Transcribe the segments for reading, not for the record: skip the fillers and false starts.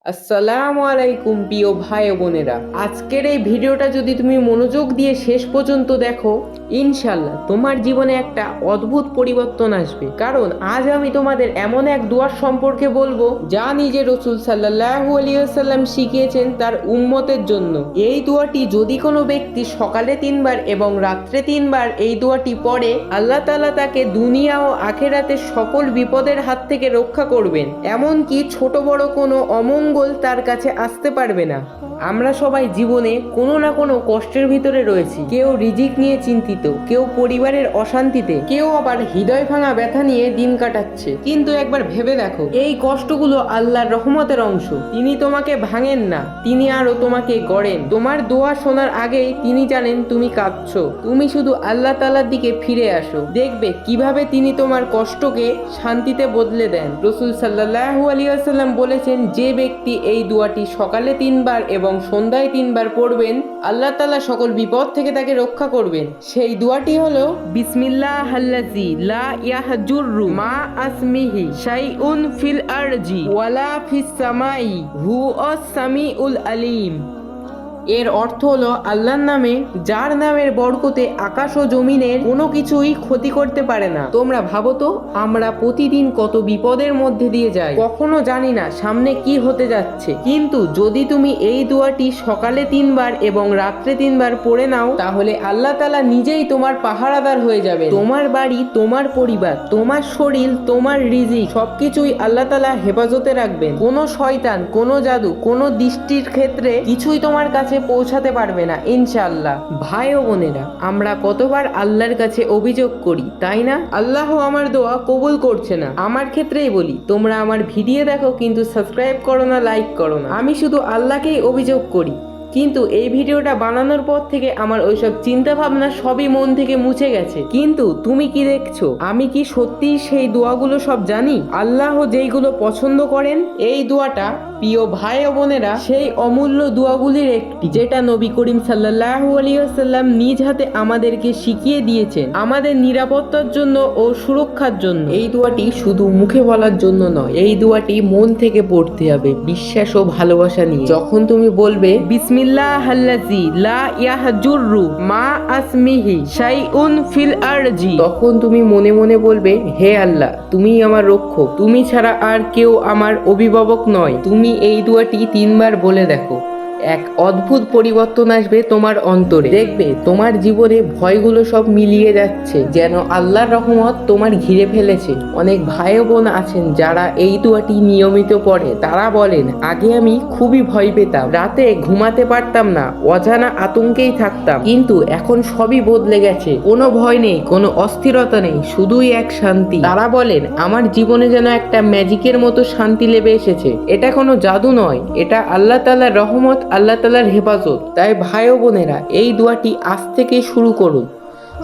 আসসালামু আলাইকুম প্রিয় ভাই ও বোনেরা, আজকের এই ভিডিওটা যদি তুমি মনোযোগ দিয়ে শেষ পর্যন্ত দেখো, ইনশাল্লাহ তোমার জীবনে একটা অদ্ভুত পরিবর্তন আসবে। কারণ আজ আমি তোমাদের এমন এক দোয়ার সম্পর্কে বলবো যা নিজে রাসূল সাল্লাল্লাহু আলাইহি ওয়াসাল্লাম শিখিয়েছেন তার উম্মতের জন্য। এই দোয়াটি যদি কোনো ব্যক্তি সকালে 3 বার এবং রাত্রে 3 বার এই দোয়াটি পড়ে, আল্লাহ তাআলা তাকে দুনিয়া ও আখিরাতের সকল বিপদের হাত থেকে রক্ষা করবেন। এমনকি ছোট বড় কোনো অমঙ্গল তার কাছে আসতে পারবে না। আমরা সবাই জীবনে কোনো না কোনো কষ্টের ভিতরে রয়েছি। কেউ রিজিক নিয়ে চিন্তিত, কেউ পরিবারের অশান্তিতে, কেউ আবার হৃদয় ভাঙা ব্যথা নিয়ে দিন কাটাচ্ছে। কিন্তু একবার ভেবে দেখো, এই কষ্টগুলো আল্লাহর রহমতের অংশ। তিনি তোমাকে ভাঙেন না, তিনি আরো তোমাকে গড়েন। তোমার দোয়া শোনার আগেই তিনি জানেন তুমি কাঁদছো। তুমি শুধু আল্লাহ তাআলার দিকে ফিরে আসো, দেখবে কিভাবে তিনি তোমার কষ্টকে শান্তিতে বদলে দেন। রাসূল সাল্লাল্লাহু আলাইহি ওয়াসাল্লাম বলেছেন, যে ব্যক্তি এই দোয়াটি সকালে 3 বার এবং সন্ধ্যায় 3 বার পড়বেন, আল্লাহ তাআলা সকল বিপদ থেকে তাকে রক্ষা করবেন। সেই দোয়াটি হলো বিসমিল্লাহিল্লাযী লা ইয়াহজুরু মা আসমিহি শাইউন ফিল আরজি ওয়ালা ফিস সামাই হুয়াস সামিউল আলিম। এর অর্থ হলো আল্লাহর নামে, যার নামের বরকতে আকাশ ও জমিনের কোনো কিছুই ক্ষতি করতে পারে না। তোমরা ভাবো তো, আমরা প্রতিদিন কত বিপদের মধ্যে দিয়ে যাই, কখনো জানি না সামনে কি হতে যাচ্ছে। কিন্তু যদি তুমি এই দোয়াটি সকালে 3 বার এবং রাত্রে 3 বার পড়ে নাও, তাহলে আল্লাহ তাআলা নিজেই তোমার পাহারাদার হয়ে যাবে। তোমার বাড়ি, তোমার পরিবার, তোমার শরীর, তোমার রিজিক সবকিছুই আল্লাহ তাআলা হেফাজতে রাখবেন। কোনো শয়তান, কোনো জাদু, কোনো দৃষ্টির ক্ষেত্রে কিছুই তোমার কাছে পৌঁছাতে পারবে না ইনশাআল্লাহ। ভাই ও বোনেরা, আমরা কতবার আল্লাহর কাছে অভিযোগ করি, তাই না? আল্লাহ আমার দোয়া কবুল করছে না। আমার ক্ষেত্রেই বলি, তোমরা আমার ভিডিও দেখো কিন্তু সাবস্ক্রাইব করো না, লাইক করো না। আমি শুধু আল্লাহকেই অভিযোগ করি। কিন্তু এই ভিডিওটা বানানোর পর থেকে আমার ওইসব চিন্তা ভাবনা সবই মন থেকে মুছে গেছে। কিন্তু তুমি কি দেখছো, আমি কি সত্যিই সেই দোয়াগুলো সব জানি? আল্লাহ যেইগুলো পছন্দ করেন, এই দোয়াটা প্রিয় ভাই ও বোনেরা সেই অমূল্য দোয়াগুলির একটি, যেটা নবী করিম সাল্লাল্লাহু আলাইহি ওয়াসাল্লাম নিজ হাতে আমাদেরকে শিখিয়ে দিয়েছেন আমাদের নিরাপত্তার জন্য ও সুরক্ষার জন্য। এই দোয়াটি শুধু মুখে বলার জন্য নয়, এই দোয়াটি মন থেকে পড়তে হবে, বিশ্বাস ও ভালোবাসা নিয়ে। যখন তুমি বলবে বিসমিল্লাহিল্লাযী লা ইয়াহজুরু মা আসমিহি শাইউন ফিল আরজি, তখন তুমি মনে মনে বলবে, হে আল্লাহ, তুমিই আমার রক্ষক, তুমি ছাড়া আর কেউ আমার অভিভাবক নয়। তুমি এই দোয়াটি 3 বার বলে দেখো, এক অদ্ভুত পরিবর্তন আসবে তোমার অন্তরে। দেখবে তোমার জীবনে ভয়গুলো সব মিলিয়ে যাচ্ছে, যেন আল্লাহর রহমত তোমার ঘিরে ফেলেছে। অনেক ভাই বোন আছেন যারা এই দোয়াটি নিয়মিত পড়ে। তারা বলেন, আগে আমি খুবই ভয় পেতাম, রাতে ঘুমাতে পারতাম না, অজানা আতঙ্কেই থাকতাম, কিন্তু এখন সবই বদলে গেছে। কোনো ভয় নেই, কোনো অস্থিরতা নেই, শুধুই এক শান্তি। তারা বলেন, আমার জীবনে যেন একটা ম্যাজিকের মতো শান্তি লেবে এসেছে। এটা কোনো জাদু নয়, এটা আল্লাহ তাআলার রহমত, আল্লাহ তাআলার হেফাজত। তাই ভাই ও বোনেরা, এই দোয়াটি আজ থেকেই শুরু করুন,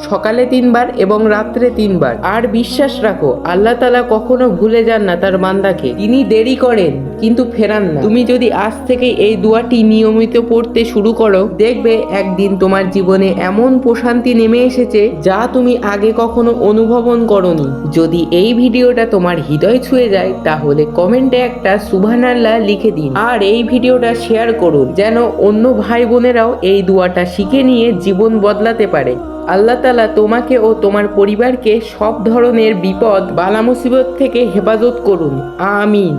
সকালে 3 বার এবং রাত্রে 3 বার। আর বিশ্বাস রাখো, আল্লাহ তাআলা কখনো ভুলে যান না তার বান্দাকে। তিনি দেরি করেন কিন্তু ফেরান না। তুমি যদি আজ থেকে এই দোয়াটি নিয়মিত পড়তে শুরু করো, দেখবে একদিন তোমার জীবনে এমন প্রশান্তি নেমে এসেছে যা তুমি আগে কখনো অনুভবন করনি। যদি এই ভিডিওটা তোমার হৃদয় ছুঁয়ে যায়, তাহলে কমেন্টে একটা সুবহানাল্লাহ লিখে দিন। আর এই ভিডিওটা শেয়ার করুন, যেন অন্য ভাই বোনেরাও এই দোয়াটা শিখে নিয়ে জীবন বদলাতে পারে। আল্লাহ তাআলা তোমাকে ও তোমার পরিবারকে সব ধরনের বিপদ, বালা মুসিবত থেকে হেফাজত করুন। আমিন।